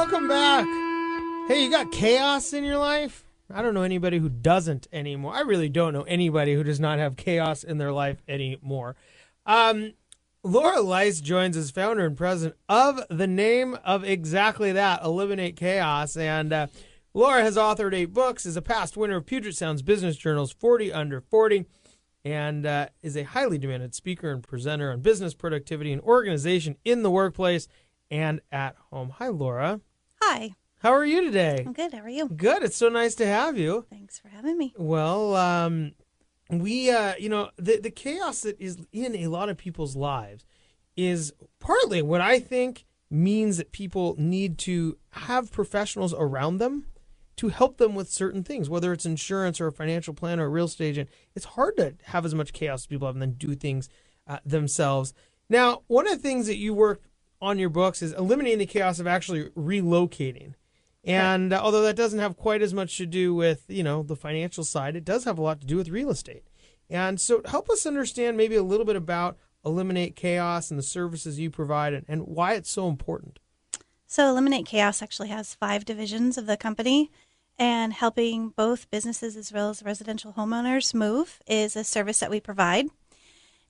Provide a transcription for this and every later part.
welcome back. Hey, you got chaos in your life? I don't know anybody who doesn't anymore. I really don't know anybody who does not have chaos in their life anymore. Laura Leist joins as founder and president of the name of exactly that, Eliminate Chaos. And Laura has authored 8 books, is a past winner of Puget Sound's Business Journal's 40 Under 40, and is a highly demanded speaker and presenter on business productivity and organization in the workplace and at home. Hi, Laura. Hi. How are you today? I'm good. How are you? Good. It's so nice to have you. Thanks for having me. Well, the chaos that is in a lot of people's lives is partly what I think means that people need to have professionals around them to help them with certain things, whether it's insurance or a financial plan or a real estate agent. It's hard to have as much chaos as people have and then do things themselves. Now, one of the things that you work on your books is eliminating the chaos of actually relocating. And although that doesn't have quite as much to do with, the financial side, it does have a lot to do with real estate. And so help us understand maybe a little bit about Eliminate Chaos and the services you provide and why it's so important. So Eliminate Chaos actually has 5 divisions of the company, and helping both businesses as well as residential homeowners move is a service that we provide.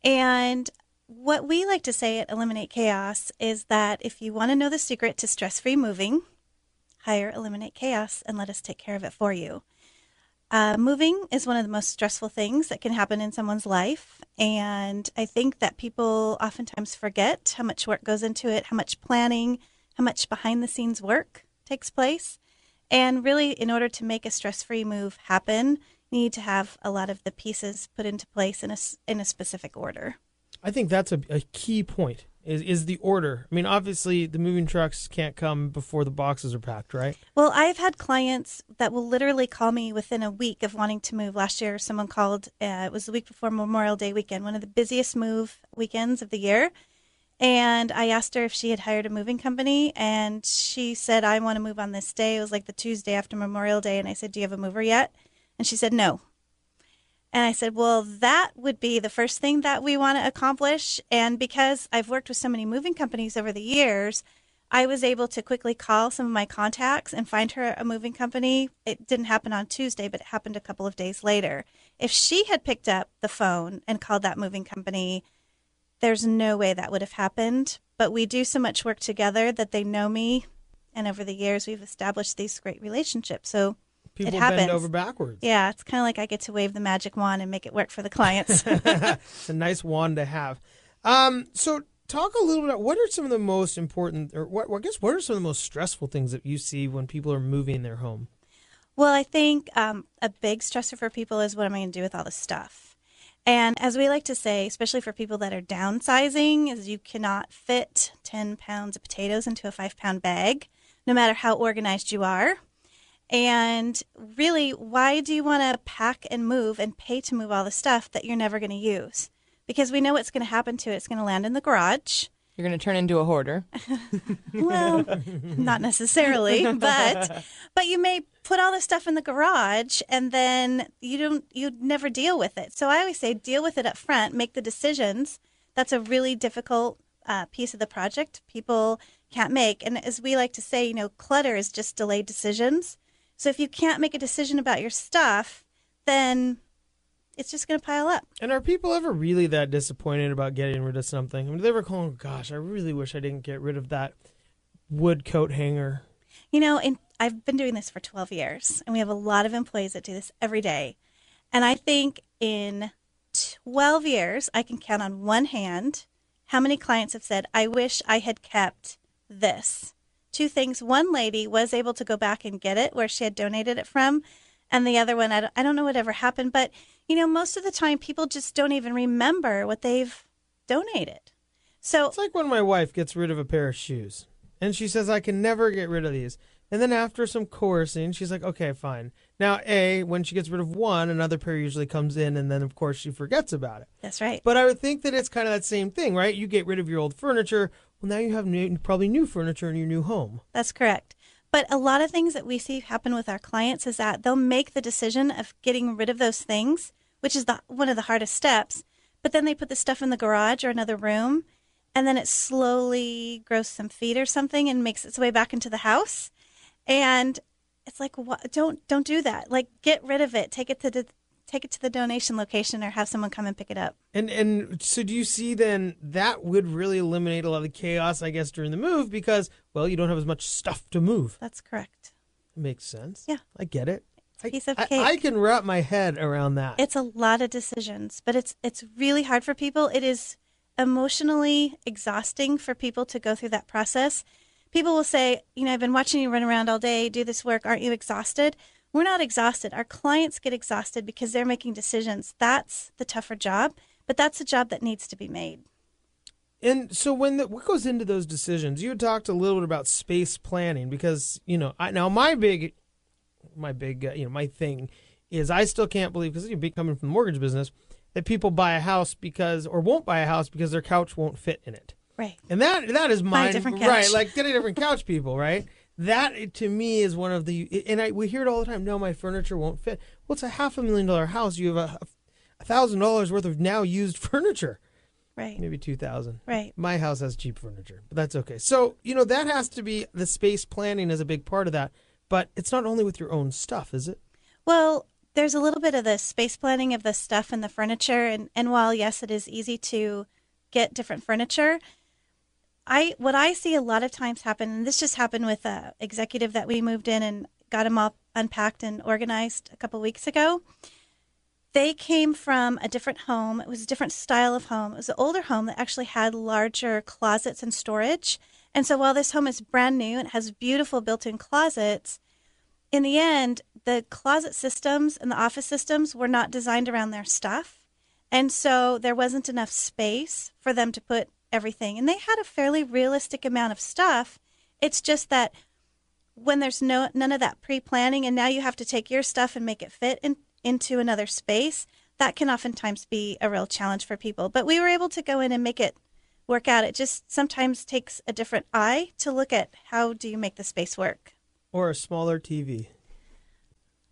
And what we like to say at Eliminate Chaos is that if you want to know the secret to stress-free moving, hire Eliminate Chaos and let us take care of it for you. Moving is one of the most stressful things that can happen in someone's life, and I think that people oftentimes forget how much work goes into it, how much planning, how much behind-the-scenes work takes place. And really, in order to make a stress-free move happen, you need to have a lot of the pieces put into place in a specific order. I think that's a key point, is the order. I mean, obviously, the moving trucks can't come before the boxes are packed, right? Well, I've had clients that will literally call me within a week of wanting to move. Last year, someone called, it was the week before Memorial Day weekend, one of the busiest move weekends of the year. And I asked her if she had hired a moving company, and she said, I want to move on this day. It was like the Tuesday after Memorial Day, and I said, do you have a mover yet? And she said, no. And I said, well, that would be the first thing that we want to accomplish. And because I've worked with so many moving companies over the years, I was able to quickly call some of my contacts and find her a moving company. It didn't happen on Tuesday, but it happened a couple of days later. If she had picked up the phone and called that moving company, there's no way that would have happened. But we do so much work together that they know me. And over the years, we've established these great relationships. So People it happens. bend over backwards. Yeah, it's kind of like I get to wave the magic wand and make it work for the clients. It's a nice wand to have. So talk a little bit about what are some of the most important, or what are some of the most stressful things that you see when people are moving their home? Well, I think a big stressor for people is what am I going to do with all this stuff? And as we like to say, especially for people that are downsizing, is you cannot fit 10 pounds of potatoes into a 5-pound bag, no matter how organized you are. And really, why do you want to pack and move and pay to move all the stuff that you're never going to use? Because we know what's going to happen to it. It's going to land in the garage. You're going to turn into a hoarder. Well, not necessarily, but you may put all the stuff in the garage and then you'd never deal with it. So I always say deal with it up front, make the decisions. That's a really difficult piece of the project people can't make. And as we like to say, clutter is just delayed decisions. So if you can't make a decision about your stuff, then it's just going to pile up. And are people ever really that disappointed about getting rid of something? I mean, do they ever call, oh, gosh, I really wish I didn't get rid of that wood coat hanger? And I've been doing this for 12 years, and we have a lot of employees that do this every day. And I think in 12 years, I can count on one hand how many clients have said, I wish I had kept this. 2 things. One lady was able to go back and get it where she had donated it from. And the other one, I don't know whatever happened. But, most of the time people just don't even remember what they've donated. So it's like when my wife gets rid of a pair of shoes and she says, I can never get rid of these. And then after some coercing, she's like, okay, fine. Now, when she gets rid of one, another pair usually comes in, and then, of course, she forgets about it. That's right. But I would think that it's kind of that same thing, right? You get rid of your old furniture. Well, now you have probably new furniture in your new home. That's correct. But a lot of things that we see happen with our clients is that they'll make the decision of getting rid of those things, which is one of the hardest steps. But then they put the stuff in the garage or another room, and then it slowly grows some feet or something and makes its way back into the house. And it's like, what? Don't do that. Like, get rid of it. Take it to the donation location or have someone come and pick it up. And so do you see then that would really eliminate a lot of the chaos, I guess, during the move because, well, you don't have as much stuff to move. That's correct. Makes sense. Yeah. I get it. It's a piece of cake. I can wrap my head around that. It's a lot of decisions, but it's really hard for people. It is emotionally exhausting for people to go through that process. People will say, I've been watching you run around all day, do this work. Aren't you exhausted? We're not exhausted. Our clients get exhausted because they're making decisions. That's the tougher job, but that's a job that needs to be made. And so what goes into those decisions? You had talked a little bit about space planning because, my thing is I still can't believe, because you're coming from the mortgage business, that people buy a house or won't buy a house because their couch won't fit in it. Right. And that is mine. Buy a different couch. Right. Like get a different couch, people, right? That to me is one of the, and we hear it all the time. No, my furniture won't fit. Well, it's a $500,000 house. You have $1,000 worth of now used furniture. Right. Maybe 2,000. Right. My house has cheap furniture, but that's okay. So, that has to be, the space planning is a big part of that, but it's not only with your own stuff, is it? Well, there's a little bit of the space planning of the stuff and the furniture. And while, yes, it is easy to get different furniture, what I see a lot of times happen, and this just happened with an executive that we moved in and got him all unpacked and organized a couple weeks ago. They came from a different home. It was a different style of home. It was an older home that actually had larger closets and storage. And so while this home is brand new and has beautiful built-in closets, in the end, the closet systems and the office systems were not designed around their stuff. And so there wasn't enough space for them to put everything. And they had a fairly realistic amount of stuff. It's just that when there's none of that pre-planning and now you have to take your stuff and make it fit into another space, that can oftentimes be a real challenge for people. But we were able to go in and make it work out. It just sometimes takes a different eye to look at how do you make the space work. Or a smaller TV.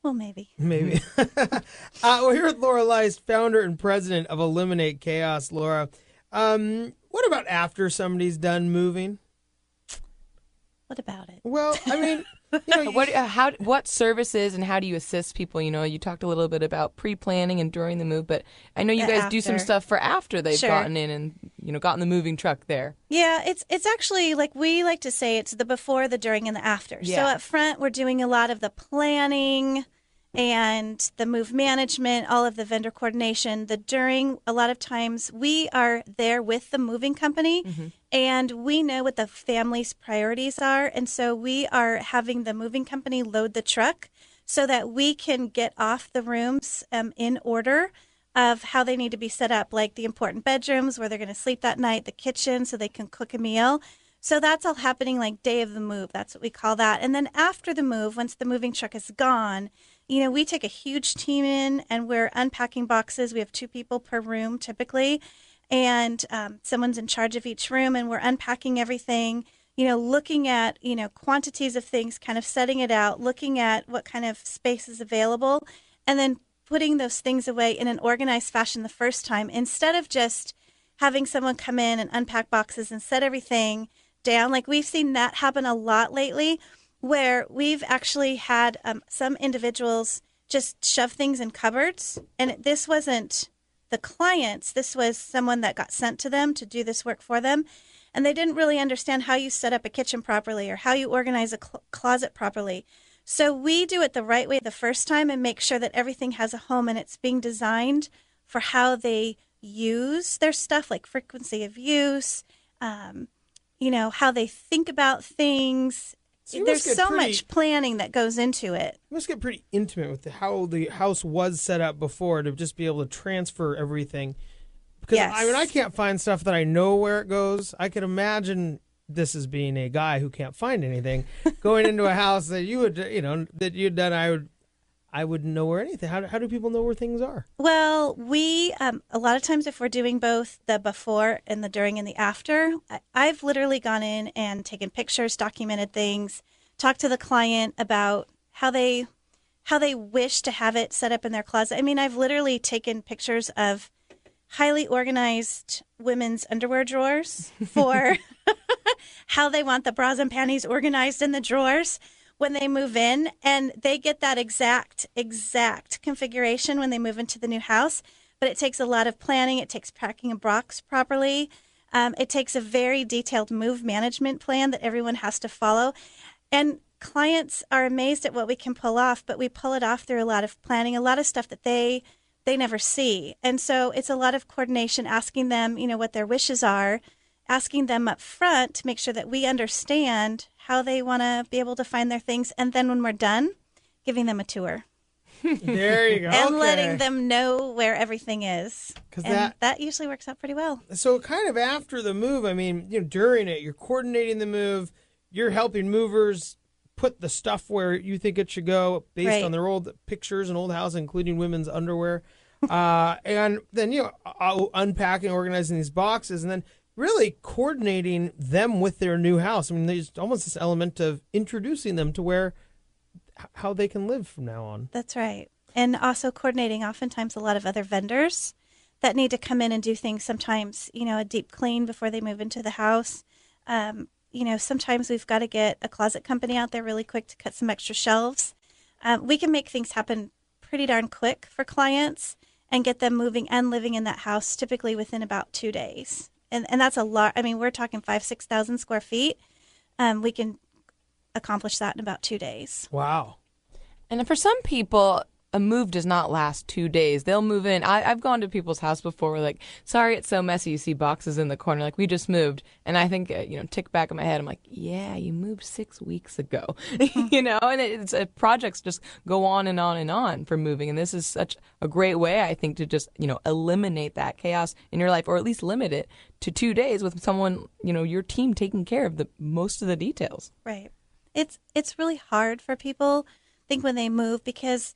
Well, maybe. Maybe. We're here with Laura Leist, founder and president of Eliminate Chaos. Laura, what about after somebody's done moving? What about it? Well, I mean, what services and how do you assist people? You talked a little bit about pre-planning and during the move, but I know you guys do some stuff for after they've gotten in and gotten the moving truck there. Yeah, it's actually like we like to say it's the before, the during, and the after. Yeah. So up front, we're doing a lot of the planning and the move management, all of the vendor coordination. The during, a lot of times we are there with the moving company and we know what the family's priorities are. And so we are having the moving company load the truck so that we can get off the rooms in order of how they need to be set up, like the important bedrooms where they're going to sleep that night, the kitchen so they can cook a meal. So that's all happening like day of the move. That's what we call that. And then after the move, once the moving truck is gone, we take a huge team in and we're unpacking boxes. We have 2 people per room typically, and someone's in charge of each room, and we're unpacking everything, looking at, quantities of things, kind of setting it out, looking at what kind of space is available, and then putting those things away in an organized fashion the first time, instead of just having someone come in and unpack boxes and set everything down. Like we've seen that happen a lot lately, where we've actually had some individuals just shove things in cupboards. And this wasn't the clients. This was someone that got sent to them to do this work for them. And they didn't really understand how you set up a kitchen properly or how you organize a closet properly. So we do it the right way the first time and make sure that everything has a home and it's being designed for how they use their stuff, like frequency of use, how they think about things. So there's so much planning that goes into it. You must get pretty intimate with how the house was set up before to just be able to transfer everything. Because yes. I can't find stuff that I know where it goes. I can imagine this as being a guy who can't find anything going into a house that you'd done. I wouldn't know where anything. How do people know where things are? Well, we a lot of times if we're doing both the before and the during and the after, I've literally gone in and taken pictures, documented things, talked to the client about how they wish to have it set up in their closet. I mean, I've literally taken pictures of highly organized women's underwear drawers for how they want the bras and panties organized in the drawers when they move in. And they get that exact configuration when they move into the new house. But it takes a lot of planning. It takes packing a box properly. It takes a very detailed move management plan that everyone has to follow. And clients are amazed at what we can pull off, but we pull it off through a lot of planning, a lot of stuff that they never see. And so it's a lot of coordination, asking them, what their wishes are, asking them up front to make sure that we understand how they want to be able to find their things. And then when we're done, giving them a tour. There you go. And letting them know where everything is. And that usually works out pretty well. So kind of after the move, I mean, during it, you're coordinating the move, you're helping movers put the stuff where you think it should go based on their old pictures and old house, including women's underwear. And then, unpacking, organizing these boxes, and then really coordinating them with their new house. I mean, there's almost this element of introducing them to how they can live from now on. That's right. And also coordinating oftentimes a lot of other vendors that need to come in and do things. Sometimes, a deep clean before they move into the house. Sometimes we've got to get a closet company out there really quick to cut some extra shelves. We can make things happen pretty darn quick for clients and get them moving and living in that house typically within about 2 days. And that's a lot. I mean, we're talking 5,000-6,000 square feet. We can accomplish that in about 2 days. Wow. And for some people, a move does not last 2 days. They'll move in. I've gone to people's house before. We're like, sorry, it's so messy. You see boxes in the corner. Like, we just moved. And I think, tick back in my head. I'm like, yeah, you moved 6 weeks ago. And projects just go on and on and on for moving. And this is such a great way, I think, to just, eliminate that chaos in your life, or at least limit it to 2 days with someone, your team taking care of most of the details. Right. It's really hard for people, I think, when they move, because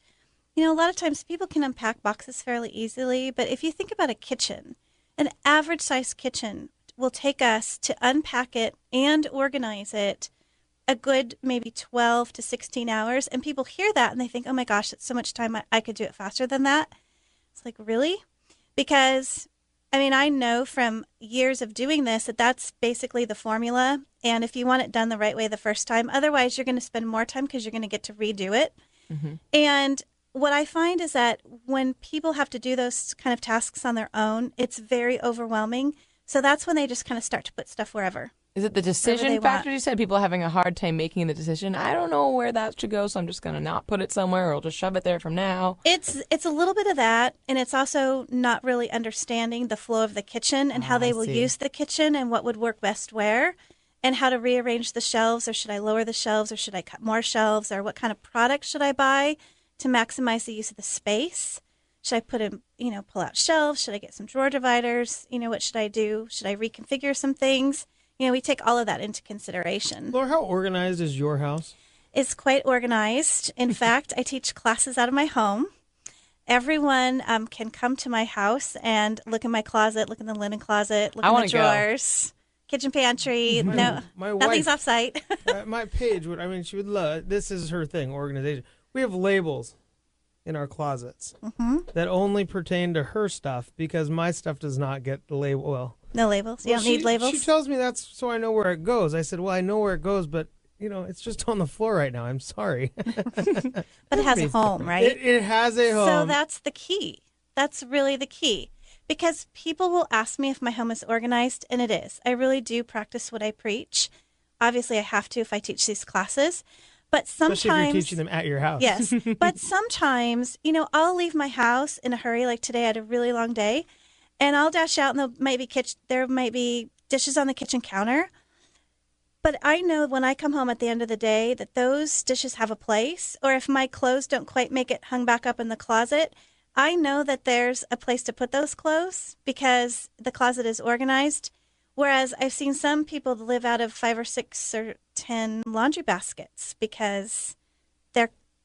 a lot of times people can unpack boxes fairly easily, but if you think about a kitchen, an average size kitchen will take us to unpack it and organize it a good maybe 12 to 16 hours. And people hear that and they think, oh my gosh, it's so much time. I could do it faster than that. It's like, really? Because, I know from years of doing this that that's basically the formula. And if you want it done the right way the first time, otherwise you're going to spend more time because you're going to get to redo it. Mm-hmm. And what I find is that when people have to do those kind of tasks on their own, it's very overwhelming. So that's when they just kind of start to put stuff wherever. Is it the decision factor? You said people are having a hard time making the decision. I don't know where that should go, so I'm just going to not put it somewhere, or I'll just shove it there from now. It's a little bit of that, and it's also not really understanding the flow of the kitchen and how they will use the kitchen and what would work best where, and how to rearrange the shelves, or should I lower the shelves, or should I cut more shelves, or what kind of product should I buy to maximize the use of the space? Should I put in, pull out shelves? Should I get some drawer dividers? What should I do? Should I reconfigure some things? We take all of that into consideration. Laura, how organized is your house? It's quite organized. In fact, I teach classes out of my home. Everyone can come to my house and look in my closet, look in the linen closet, look in the drawers, kitchen pantry. My nothing's wife, off-site. My Paige she would love, this is her thing, organization. We have labels in our closets that only pertain to her stuff, because my stuff does not get the label. Well, no labels? You don't need labels? She tells me that's so I know where it goes. I said, well, I know where it goes, but, it's just on the floor right now. I'm sorry. But it has a home, right? It has a home. So that's the key. That's really the key. Because people will ask me if my home is organized, and it is. I really do practice what I preach. Obviously, I have to if I teach these classes. But sometimes, especially if you're teaching them at your house. Yes. But sometimes, I'll leave my house in a hurry. Like today, I had a really long day. And I'll dash out, and there might be dishes on the kitchen counter. But I know when I come home at the end of the day that those dishes have a place. Or if my clothes don't quite make it hung back up in the closet, I know that there's a place to put those clothes because the closet is organized. Whereas I've seen some people live out of 5 or 6 or 10 laundry baskets because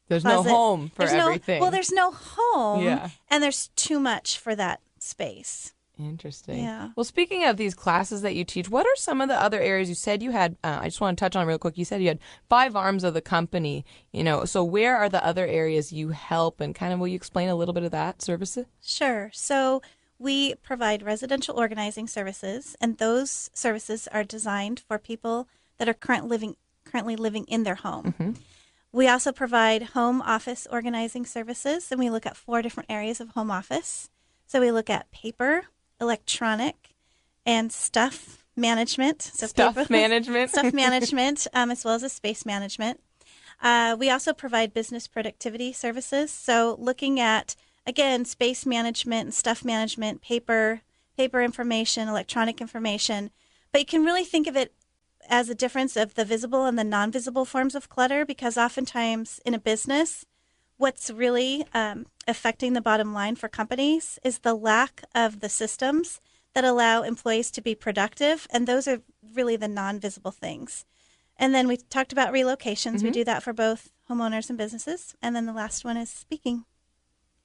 there's no home for everything. There's no home, yeah. And there's too much for that space. Interesting. Yeah. Well, speaking of these classes that you teach, what are some of the other areas you said you had? I just want to touch on real quick. You said you had 5 arms of the company. So where are the other areas you help, and kind of will you explain a little bit of that services? Sure. So We provide residential organizing services, and those services are designed for people that are currently living in their home. We also provide home office organizing services, and we look at 4 different areas of home office. So we look at paper, electronic, and stuff management. So Stuff management. stuff management, as well as a space management. We also provide business productivity services. So looking at, again, space management and stuff management, paper information, electronic information. But you can really think of it as a difference of the visible and the non-visible forms of clutter, because oftentimes in a business, what's really affecting the bottom line for companies is the lack of the systems that allow employees to be productive, and those are really the non-visible things. And then we talked about relocations. We do that for both homeowners and businesses. And then the last one is speaking.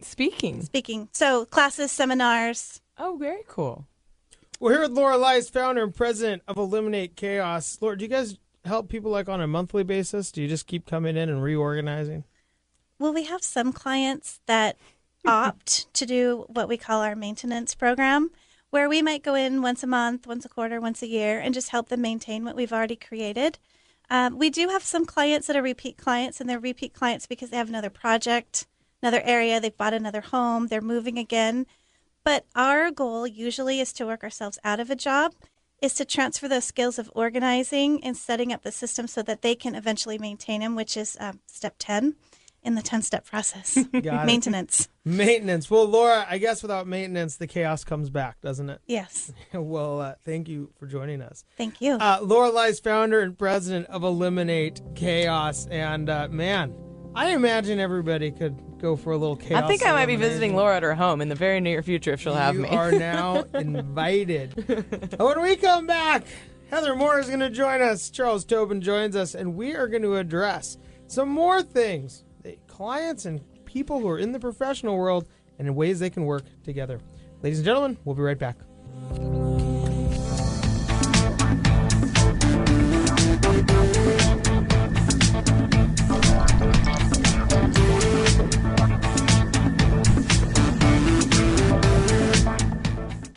Speaking. So classes, seminars. Oh, very cool. We're here with Laura Leist, founder and president of Eliminate Chaos. Laura, do you guys help people like on a monthly basis? Do you just keep coming in and reorganizing? Well, we have some clients that opt to do what we call our maintenance program, where we might go in once a month, once a quarter, once a year, and just help them maintain what we've already created. We do have some clients that are repeat clients, and they're repeat clients because they have another project, another area, they've bought another home, they're moving again. But our goal usually is to work ourselves out of a job, is to transfer those skills of organizing and setting up the system so that they can eventually maintain them, which is step 10 in the 10-step process. Got it. Maintenance. Well, Laura, I guess without maintenance, the chaos comes back, doesn't it? Yes. Well, thank you for joining us. Thank you. Laura Leist, founder and president of Eliminate Chaos. And man, I imagine everybody could go for a little chaos. I think I might be elimination. visiting Laura at her home in the very near future if she'll have me. You are now invited. And when we come back, Heather Moore is going to join us. Charles Tobin joins us, and we are going to address some more things that clients and people who are in the professional world and in ways they can work together. Ladies and gentlemen, we'll be right back.